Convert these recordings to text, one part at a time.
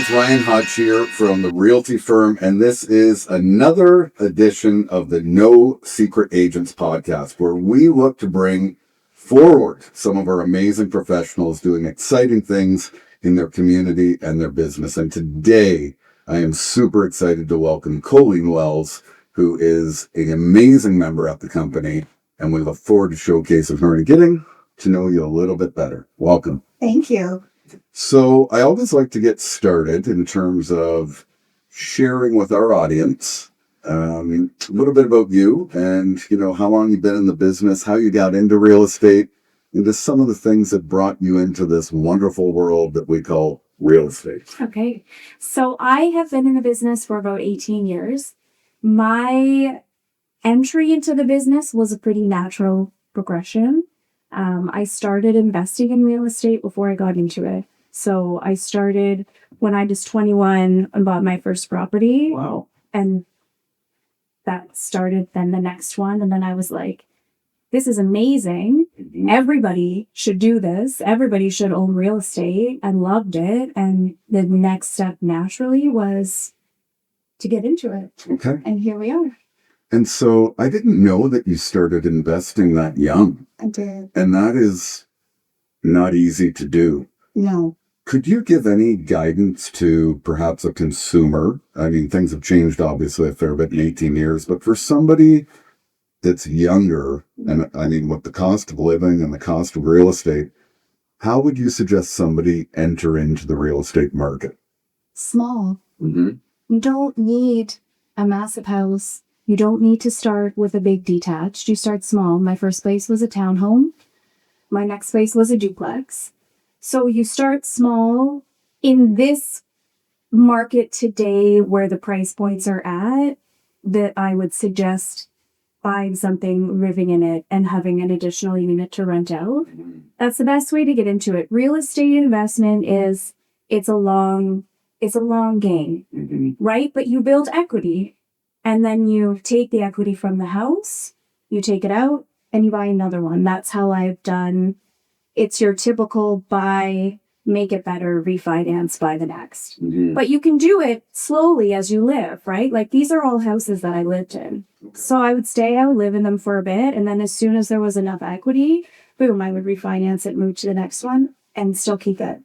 it's Ryan Hodge here from the Realty Firm, and this is another edition of the No Secret Agents podcast, where we look to bring forward some of our amazing professionals doing exciting things in their community and their business. And today, I am super excited to welcome Colene Wells, who is an amazing member at the company, and we look forward to showcasing her and getting to know you a little bit better. Welcome. Thank you. So I always like to get started in terms of sharing with our audience a little bit about you and, how long you've been in the business, how you got into real estate, and just some of the things that brought you into this wonderful world that we call real estate. Okay. So I have been in the business for about 18 years. My entry into the business was a pretty natural progression. I started investing in real estate before I got into it. So I started when I was 21 and bought my first property. Wow. And that started then the next one. And then I was like, this is amazing. Mm-hmm. Everybody should do this. Everybody should own real estate. I loved it. And the next step naturally was to get into it. Okay. And here we are. And so I didn't know that you started investing that young. I did. And that is not easy to do. No. Could you give any guidance to perhaps a consumer? I mean, things have changed obviously a fair bit in 18 years, but for somebody that's younger, and I mean, with the cost of living and the cost of real estate, how would you suggest somebody enter into the real estate market? Small. Mm-hmm. You don't need a massive house. You don't need to start with a big detached. You start small. My first place was a townhome. My next place was a duplex. So you start small. In this market today where the price points are at, that I would suggest buying something, living in it, and having an additional unit to rent out. That's the best way to get into it. Real estate investment it's a long game, Mm-hmm. right? But you build equity. And then you take the equity from the house, you take it out, and you buy another one. That's how I've done. It's your typical buy, make it better, refinance, buy the next. Mm-hmm. But you can do it slowly as you live, right? Like these are all houses that I lived in. So I would live in them for a bit. And then as soon as there was enough equity, boom, I would refinance it, move to the next one, and still keep it.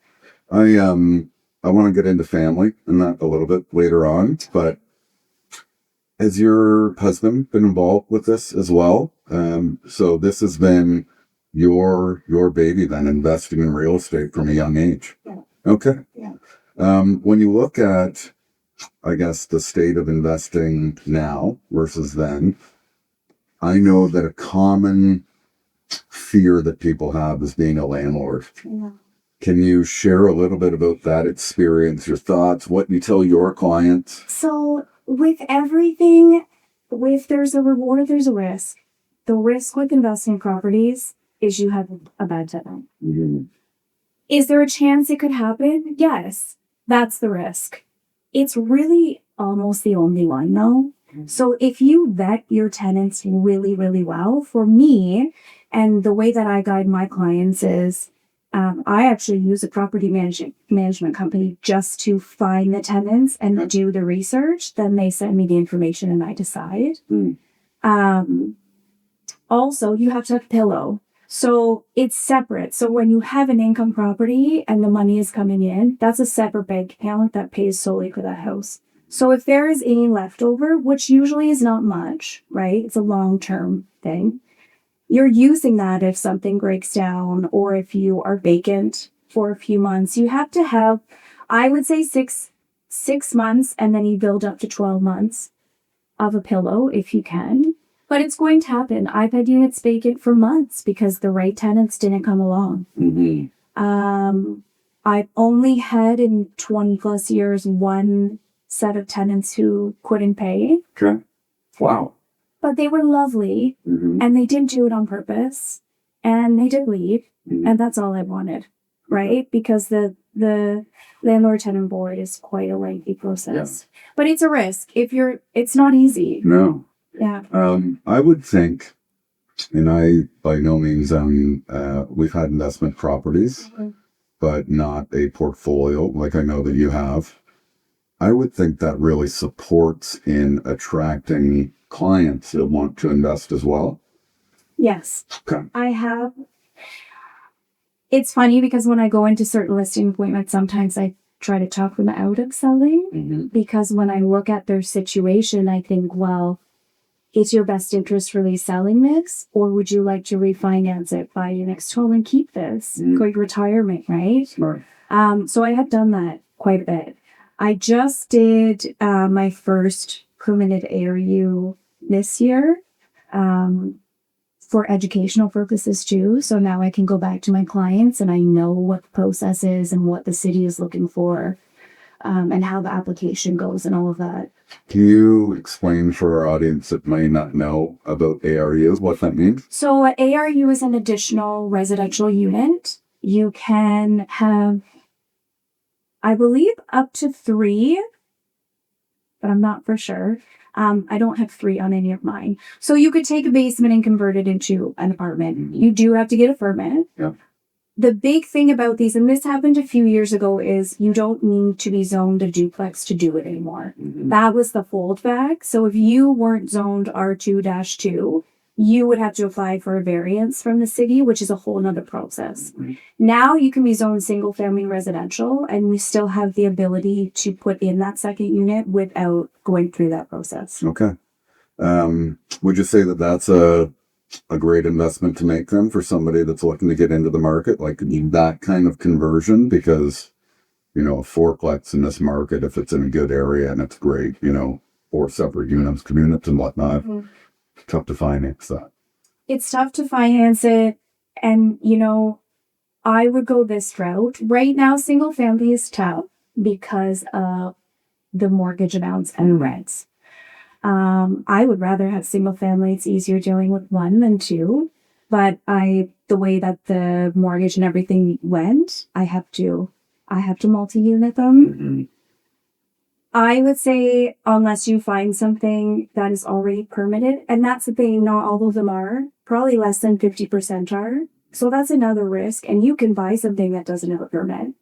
I want to get into family and that a little bit later on, but has your husband been involved with this as well? So this has been your baby then, investing in real estate from a young age. Yeah. Okay. Yeah. When you look at, I guess, the state of investing now versus then, I know that a common fear that people have is being a landlord. Yeah. Can you share a little bit about that experience, your thoughts, what you tell your clients? So with everything, if there's a reward, there's a risk. The risk with investing in properties is you have a bad tenant. Mm-hmm. Is there a chance it could happen? Yes, that's the risk. It's really almost the only one, though. So if you vet your tenants really, really well, for me, and the way that I guide my clients is, I actually use a property management company just to find the tenants and do the research. Then they send me the information and I decide. Also, you have to have a pillow. So it's separate. So when you have an income property and the money is coming in, that's a separate bank account that pays solely for that house. So if there is any leftover, which usually is not much, right? It's a long-term thing. You're using that if something breaks down or if you are vacant for a few months. You have to have, I would say, six months, and then you build up to 12 months of a pillow if you can. But it's going to happen. I've had units vacant for months because the right tenants didn't come along. Mm-hmm. I've only had in 20 plus years one set of tenants who couldn't pay. Okay. Wow. But they were lovely, and they didn't do it on purpose, and they did leave, and that's all I wanted, right? Because the landlord-tenant board is quite a lengthy process. Yeah. But it's a risk. It's not easy. No. Yeah. I would think, and I by no means we've had investment properties, but not a portfolio like I know that you have. I would think that really supports in attracting clients that want to invest as well. Yes. Okay. It's funny because when I go into certain listing appointments, sometimes I try to talk them out of selling because when I look at their situation, I think, well, is your best interest really selling this, or would you like to refinance it, buy your next home and keep this? Go your retirement, right? Smart. So I have done that quite a bit. I just did my first permanent ARU this year for educational purposes too. So now I can go back to my clients and I know what the process is and what the city is looking for and how the application goes and all of that. Can you explain for our audience that may not know about ARUs what that means? So ARU is an additional residential unit. You can have, I believe, up to 3, but I'm not for sure. I don't have 3 on any of mine. So you could take a basement and convert it into an apartment. You do have to get a permit. Yeah. The big thing about these, and this happened a few years ago, is you don't need to be zoned a duplex to do it anymore. That was the holdback. So if you weren't zoned R2-2, you would have to apply for a variance from the city, which is a whole nother process. Now you can be zoned single family residential and you still have the ability to put in that second unit without going through that process. Okay. Would you say that that's a great investment to make then for somebody that's looking to get into the market, like that kind of conversion? Because, a fourplex in this market, if it's in a good area and it's great, 4 separate units and whatnot, tough to finance that. It's tough to finance it. And, I would go this route. Right now, single family is tough because of the mortgage amounts and rents. I would rather have single family. It's easier dealing with 1 than 2. But the way that the mortgage and everything went, I have to multi-unit them. I would say unless you find something that is already permitted, and that's the thing, not all of them are, probably less than 50% are. So that's another risk. And you can buy something that doesn't have a permit.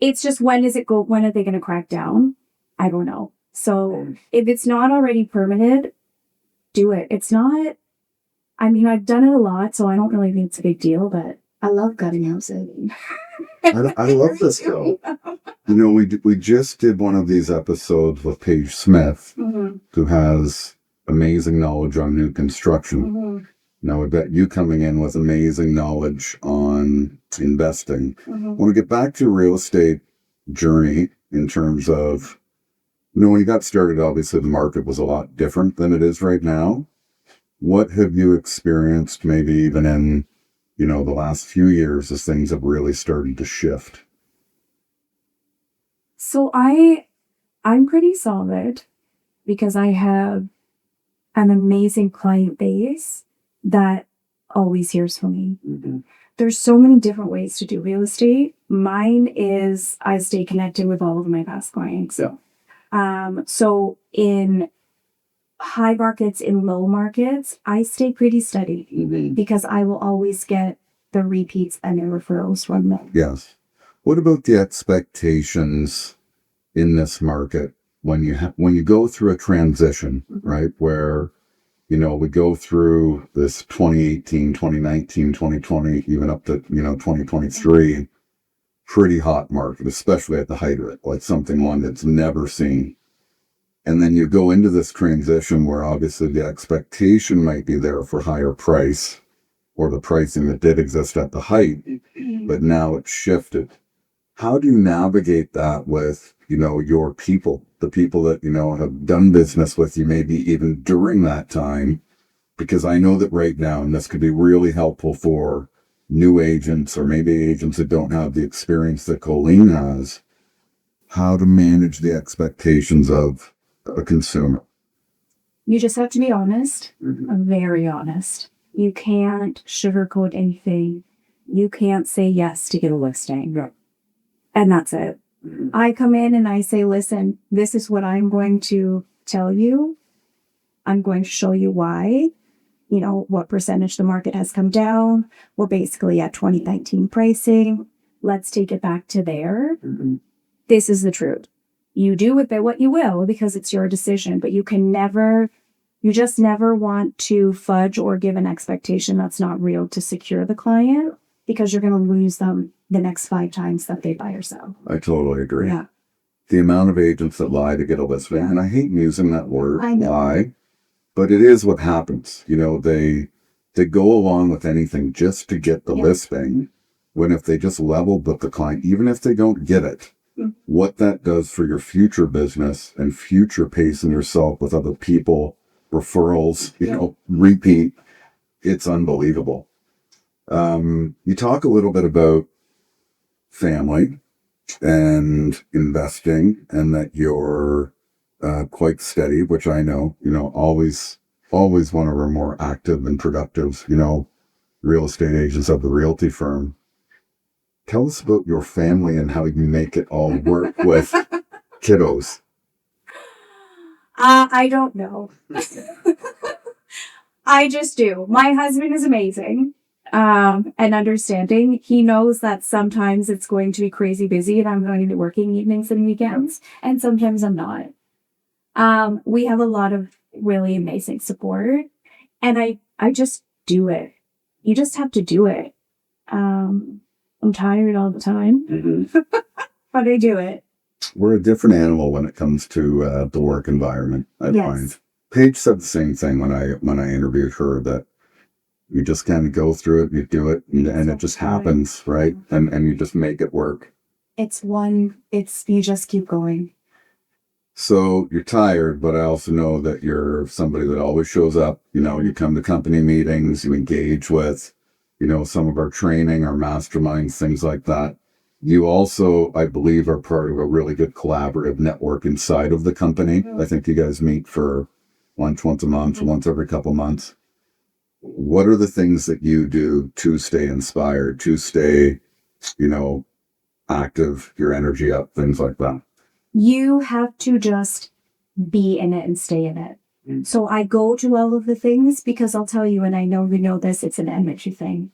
It's just when are they going to crack down? I don't know. So if it's not already permitted, do it. It's not, I've done it a lot, so I don't really think it's a big deal, but I love gutting houses. I love this though. We just did one of these episodes with Paige Smith, who has amazing knowledge on new construction. Now, I bet you coming in with amazing knowledge on investing. When we get back to real estate journey in terms of, when you got started, obviously the market was a lot different than it is right now. What have you experienced maybe even in, the last few years as things have really started to shift? So I'm pretty solid because I have an amazing client base that always hears from me. There's so many different ways to do real estate. Mine is I stay connected with all of my past clients. Yeah. So in high markets, in low markets, I stay pretty steady because I will always get the repeats and the referrals from them. Yes. What about the expectations in this market when you go through a transition, right? Where, we go through this 2018, 2019, 2020, even up to, 2023, pretty hot market, especially at the height of it, like one that's never seen. And then you go into this transition where obviously the expectation might be there for higher price or the pricing that did exist at the height, but now it's shifted. How do you navigate that with, your people, the people that, have done business with you, maybe even during that time? Because I know that right now, and this could be really helpful for new agents or maybe agents that don't have the experience that Colene has, how to manage the expectations of a consumer. You just have to be honest, very honest. You can't sugarcoat anything. You can't say yes to get a listing. Yeah. And that's it. I come in and I say, listen, this is what I'm going to tell you. I'm going to show you why, what percentage the market has come down. We're basically at 2019 pricing. Let's take it back to there. This is the truth. You do with it what you will because it's your decision, but you just never want to fudge or give an expectation that's not real to secure the client because you're going to lose them the next 5 times that they buy or sell. I totally agree. Yeah. The amount of agents that lie to get a listing, and I hate using that word, I know. lie, but it is what happens. You know, they go along with anything just to get the listing, when if they just leveled with the client, even if they don't get it, what that does for your future business and future pacing yourself with other people, referrals, you know, repeat, it's unbelievable. You talk a little bit about family and investing, and that you're quite steady, which I know, you know, always one of our more active and productive, you know, real estate agents of the Realty Firm. Tell us about your family and how you make it all work with kiddos. I don't know. I just do. My husband is amazing and understanding. He knows that sometimes it's going to be crazy busy and I'm going to be working evenings and weekends, and sometimes I'm not. We have a lot of really amazing support, and I just do it. You just have to do it. I'm tired all the time, but I do it. We're a different animal when it comes to the work environment, I find. Paige said the same thing when I interviewed her, that you just kind of go through it, you do it, and it just happens, right? And you just make it work. You just keep going. So you're tired, but I also know that you're somebody that always shows up. You know, you come to company meetings, you engage with, you know, some of our training, our masterminds, things like that. You also, I believe, are part of a really good collaborative network inside of the company. I think you guys meet for lunch once a month, once every couple months. What are the things that you do to stay inspired, to stay, you know, active, your energy up, things like that? You have to just be in it and stay in it. So I go to all of the things because I'll tell you, and I know you know this, it's an energy thing.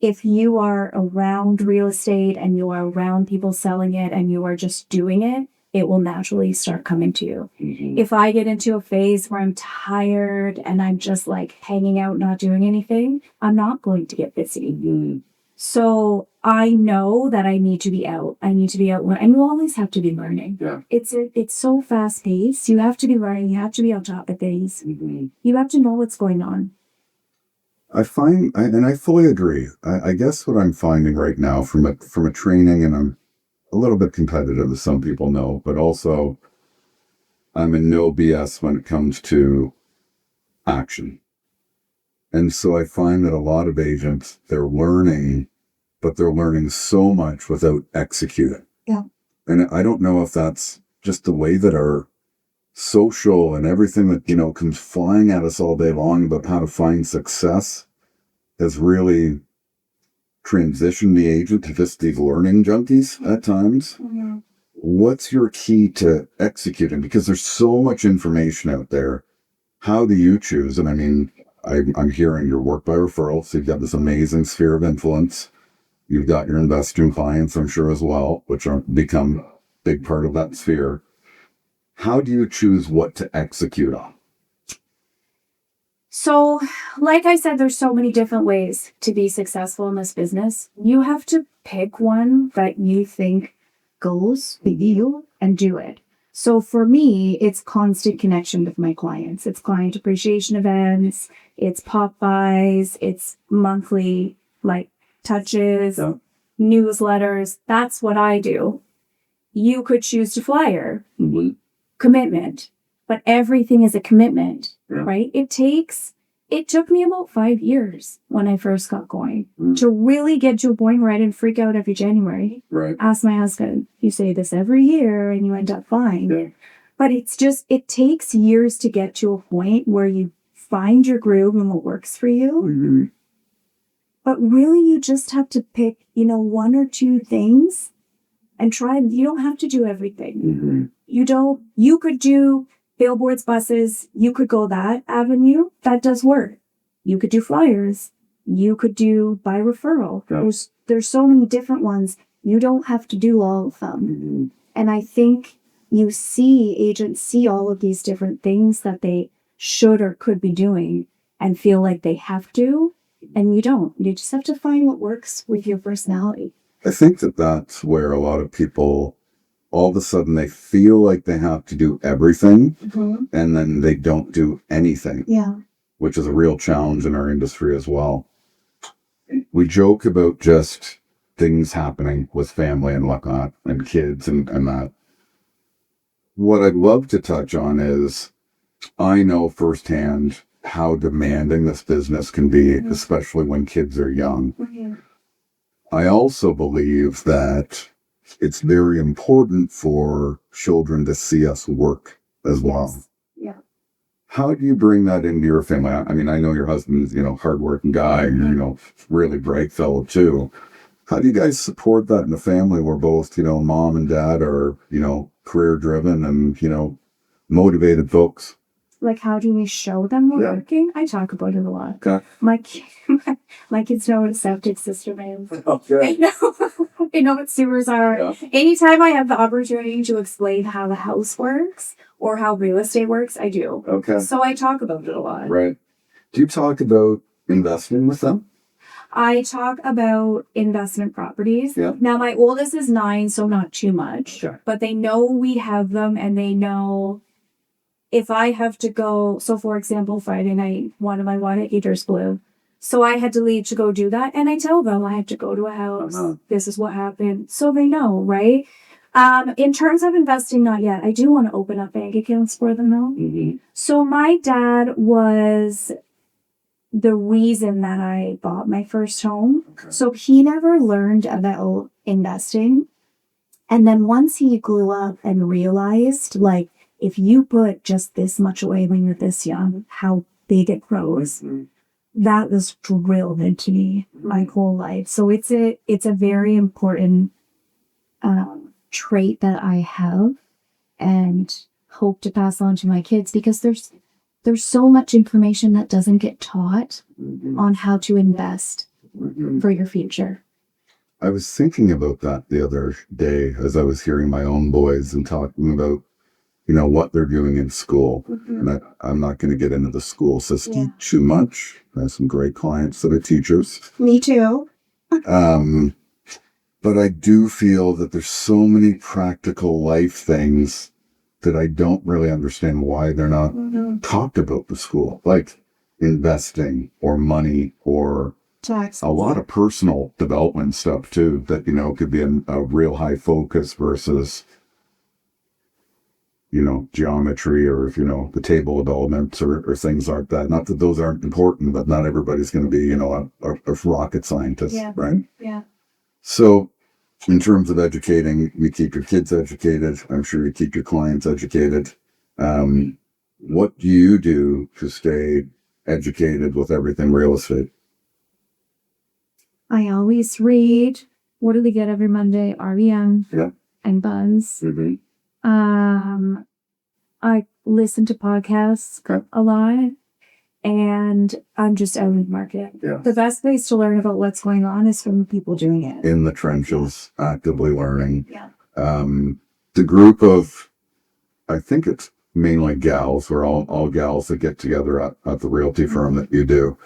If you are around real estate and you are around people selling it and you are just doing it, it will naturally start coming to you. If I get into a phase where I'm tired and I'm just like hanging out, not doing anything, I'm not going to get busy. So I know that I need to be out. I need to be out, and you always have to be learning. Yeah. It's so fast paced. You have to be learning. You have to be on top of things. You have to know what's going on. I find, and I fully agree. I guess what I'm finding right now from a training, and I'm a little bit competitive, as some people know, but also I'm in no BS when it comes to action. And so I find that a lot of agents, they're learning, but they're learning so much without executing. Yeah. And I don't know if that's just the way that our social and everything that, you know, comes flying at us all day long about how to find success has really transitioned the agent to just these learning junkies at times. What's your key to executing? Because there's so much information out there. How do you choose? And I mean, I'm hearing your work by referral. So you've got this amazing sphere of influence. You've got your investing clients, I'm sure, as well, which are become a big part of that sphere. How do you choose what to execute on? So, like I said, there's so many different ways to be successful in this business. You have to pick one that you think goes with you and do it. So for me, it's constant connection with my clients. It's client appreciation events, it's pop buys, it's monthly like touches, newsletters. That's what I do. You could choose to flyer, commitment, but everything is a commitment, right? It took me about 5 years when I first got going to really get to a point where I didn't freak out every January. Right. Ask my husband, you say this every year and you end up fine. Yeah. But it takes years to get to a point where you find your groove and what works for you. But really, you just have to pick, one or two things and try. You don't have to do everything. You could do billboards, buses. You could go that avenue. That does work. You could do flyers. You could do by referral. Yeah. There's so many different ones. You don't have to do all of them. And I think agents see all of these different things that they should or could be doing and feel like they have to, and you don't. You just have to find what works with your personality. I think that that's where a lot of people, all of a sudden, they feel like they have to do everything, and then they don't do anything. Yeah. Which is a real challenge in our industry as well. We joke about just things happening with family and whatnot, and kids and that. What I'd love to touch on is, I know firsthand how demanding this business can be, especially when kids are young. I also believe that it's very important for children to see us work as well. Yeah. How do you bring that into your family? I mean, I know your husband's, hardworking guy, really bright fellow too. How do you guys support that in the family where both, mom and dad are, career driven and, motivated folks? Like, how do we show them we're working? I talk about it a lot. Okay. My kids know what a septic system is. Okay. They know what sewers are. Yeah. Anytime I have the opportunity to explain how the house works or how real estate works, I do. Okay. So I talk about it a lot. Right. Do you talk about investing with them? I talk about investment properties. Yeah. Now, my oldest is 9, so not too much. Sure. But they know we have them, and they know if I have to go. So, for example, Friday night, one of my water heaters blew. So I had to leave to go do that. And I tell them I had to go to a house. This is what happened. So they know, right? In terms of investing, not yet. I do want to open up bank accounts for them, though. So my dad was the reason that I bought my first home. Okay. So he never learned about investing. And then once he grew up and realized, like, if you put just this much away when you're this young, how big it grows, that was drilled into me my whole life. So it's a very important trait that I have and hope to pass on to my kids, because there's so much information that doesn't get taught on how to invest for your future. I was thinking about that the other day as I was hearing my own boys and talking about, what they're doing in school. And I'm not going to get into the school system too much. I have some great clients that are teachers. Me too. But I do feel that there's so many practical life things that I don't really understand why they're not talked about in school, like investing or money or tax. A lot of personal development stuff too that, could be a real high focus versus, geometry or, the table of elements or things like that. Not that those aren't important, but not everybody's going to be, a rocket scientist, right? Yeah. So in terms of educating, you keep your kids educated. I'm sure you keep your clients educated. What do you do to stay educated with everything real estate? I always read. What do we get every Monday? REM and Buzz. I listen to podcasts a lot, and I'm just out in the market. Yeah. The best place to learn about what's going on is from people doing it. In the trenches, actively learning. Yeah. The group of, I think it's mainly gals, or all gals that get together at the Realty Firm that you do.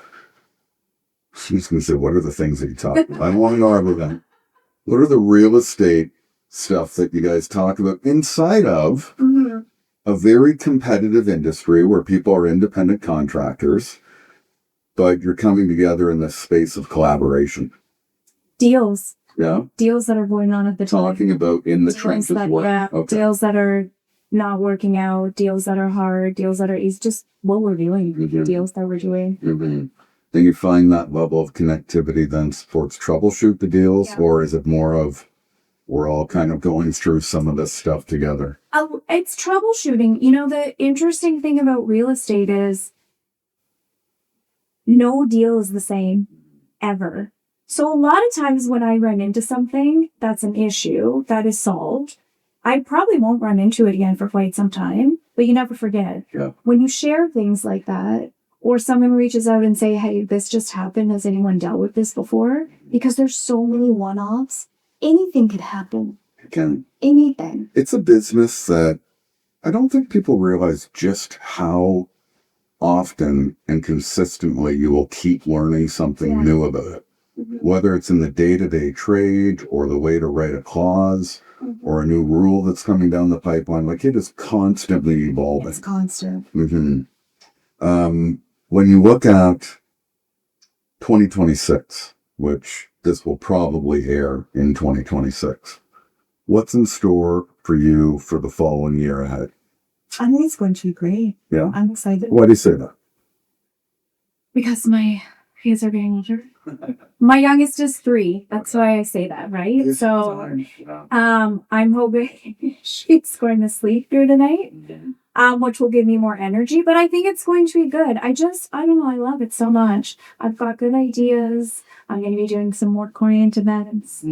She's going to say, what are the things that you talk about? I want to know everything. What are the real estate stuff that you guys talk about inside of a very competitive industry where people are independent contractors, but you're coming together in this space of collaboration? Deals. Yeah. Deals that are going on at the time. Talking about in the trenches work. Okay. Deals that are not working out, deals that are hard, deals that are easy, just what we're doing, deals that we're doing. Do you find that level of connectivity then supports troubleshoot the deals, or is it more of we're all kind of going through some of this stuff together? It's troubleshooting. The interesting thing about real estate is no deal is the same ever. So a lot of times when I run into something that's an issue that is solved, I probably won't run into it again for quite some time, but you never forget. Yeah. When you share things like that, or someone reaches out and say, hey, this just happened. Has anyone dealt with this before? Because there's so many one-offs. Anything could happen. Again, anything. it's a business that I don't think people realize just how often and consistently you will keep learning something new about it. Whether it's in the day-to-day trade or the way to write a clause or a new rule that's coming down the pipeline, like it is constantly evolving. It's constant. When you look at 2026, which this will probably air in 2026, what's in store for you for the following year ahead? I think it's going to be great. Yeah. I'm excited. Why do you say that? Because my kids are getting older. My youngest is 3. That's why I say that, right? So, I'm hoping she's going to sleep through the night, which will give me more energy. But I think it's going to be good. I don't know. I love it so much. I've got good ideas. I'm going to be doing some more client events.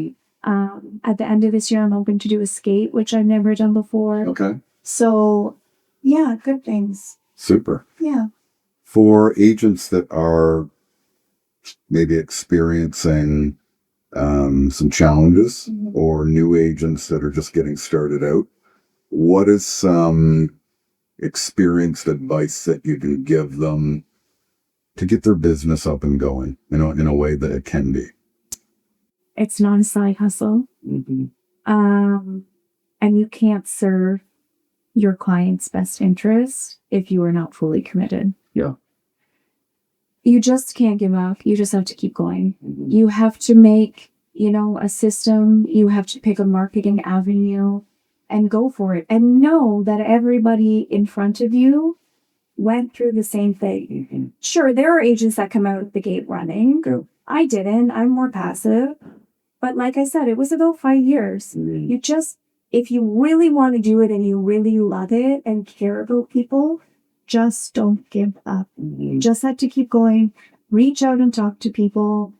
At the end of this year, I'm hoping to do a skate, which I've never done before. Okay. So, yeah, good things. Super. Yeah. For agents that are maybe experiencing some challenges or new agents that are just getting started out, what is some experienced advice that you can give them to get their business up and going, in a way that it can be? It's not a side hustle. And you can't serve your client's best interest if you are not fully committed. Yeah. You just can't give up. You just have to keep going. You have to make, a system. You have to pick a marketing avenue and go for it. And know that everybody in front of you went through the same thing. Sure, there are agents that come out of the gate running. I didn't. I'm more passive. But like I said, it was about 5 years. If you really want to do it and you really love it and care about people, just don't give up. You just have to keep going. Reach out and talk to people.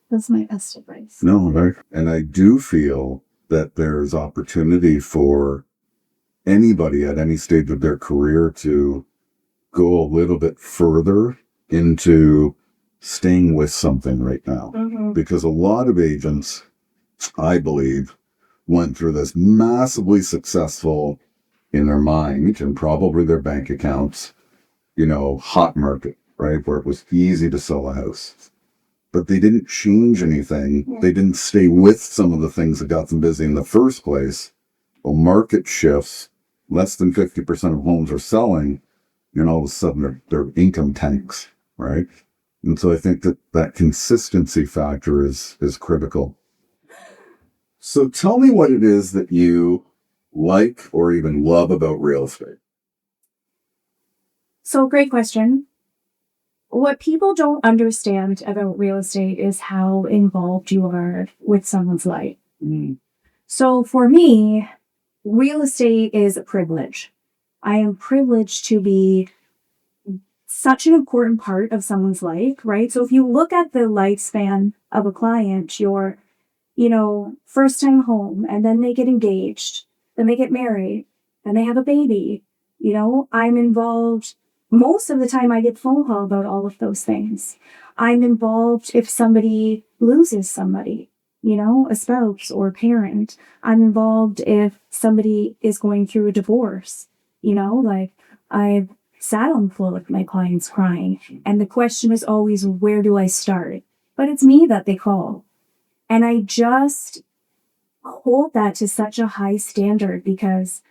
That's my best advice. No, right. And I do feel that there's opportunity for anybody at any stage of their career to go a little bit further into staying with something right now. Because a lot of agents, I believe, went through this massively successful, in their mind and probably their bank accounts, hot market, right? Where it was easy to sell a house. But they didn't change anything. They didn't stay with some of the things that got them busy in the first place. Well, market shifts, less than 50% of homes are selling, and all of a sudden their income tanks, right? And so I think that consistency factor is critical. So tell me what it is that you like or even love about real estate. So, great question. What people don't understand about real estate is how involved you are with someone's life. So for me, real estate is a privilege. I am privileged to be such an important part of someone's life, right? So if you look at the lifespan of a client, your, first time home, and then they get engaged, then they get married, then they have a baby, I'm involved. Most of the time I get phone call about all of those things. I'm involved if somebody loses somebody, a spouse or a parent. I'm involved if somebody is going through a divorce, I've sat on the floor with my clients crying. And the question is always, where do I start? But it's me that they call. And I just hold that to such a high standard because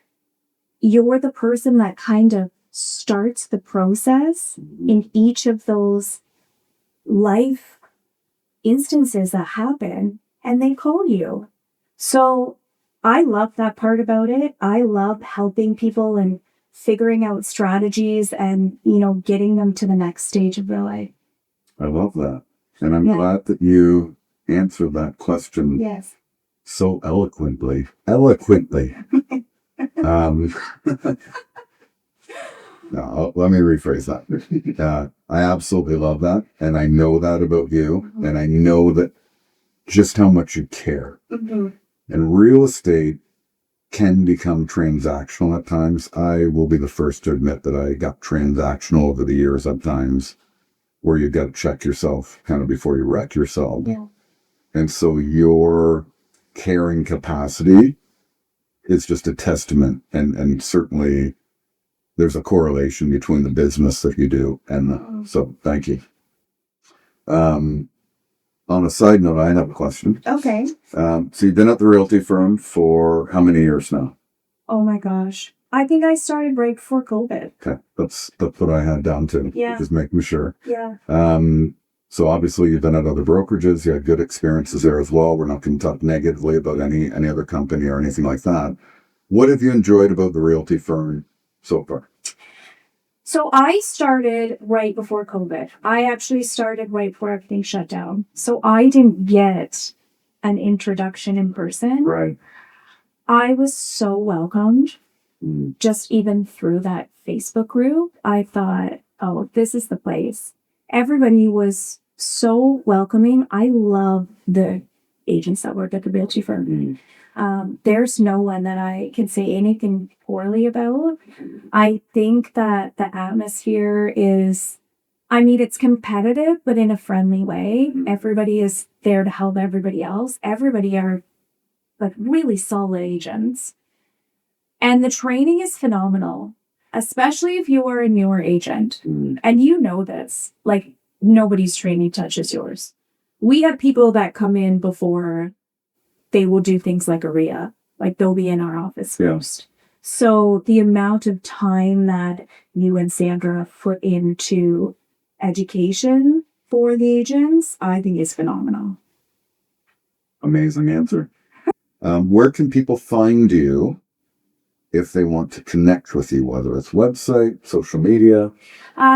you're the person that kind of starts the process in each of those life instances that happen, and they call you. So I love that part about it. I love helping people and figuring out strategies and, getting them to the next stage of their life. I love that. And I'm glad that you answered that question so eloquently. No, let me rephrase that. I absolutely love that. And I know that about you. And I know that just how much you care. And real estate can become transactional at times. I will be the first to admit that I got transactional over the years at times where you got to check yourself kind of before you wreck yourself. And so your caring capacity is just a testament. And certainly there's a correlation between the business that you do so thank you. On a side note, I have a question. Okay. So you've been at the Realty Firm for how many years now? Oh my gosh. I think I started right before COVID. Okay. That's what I had down to. Yeah. Just making sure. Yeah. So obviously you've been at other brokerages. You had good experiences there as well. We're not going to talk negatively about any other company or anything like that. What have you enjoyed about the Realty Firm so far? So I started right before COVID. I actually started right before everything shut down. So I didn't get an introduction in person. Right. I was so welcomed. Just even through that Facebook group, I thought, oh, this is the place. Everybody was so welcoming. I love the agents that work at the Realty Firm. There's no one that I can say anything poorly about. I think that the atmosphere is, it's competitive, but in a friendly way. Everybody is there to help everybody else. Everybody are like really solid agents. And the training is phenomenal, especially if you are a newer agent. And you know this, like nobody's training touches yours. We have people that come in before they will do things like a RIA, like they'll be in our office first. So the amount of time that you and Sandra put into education for the agents, I think is phenomenal. Amazing answer. Where can people find you if they want to connect with you, whether it's website, social media?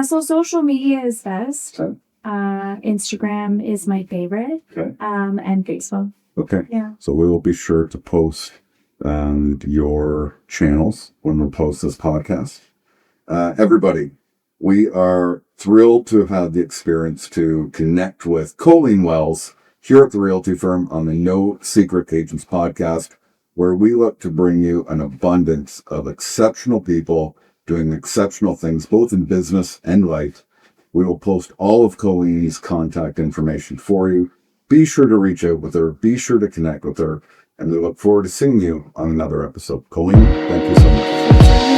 So social media is best. Okay. Instagram is my favorite. Okay. And Facebook. Okay. Yeah. So we will be sure to post your channels when we post this podcast. Everybody, we are thrilled to have had the experience to connect with Colene Wells here at the Realty Firm on the No Secret Agents podcast, where we look to bring you an abundance of exceptional people doing exceptional things, both in business and life. We will post all of Colene's contact information for you. Be sure to reach out with her. Be sure to connect with her. And we look forward to seeing you on another episode. Colene, thank you so much.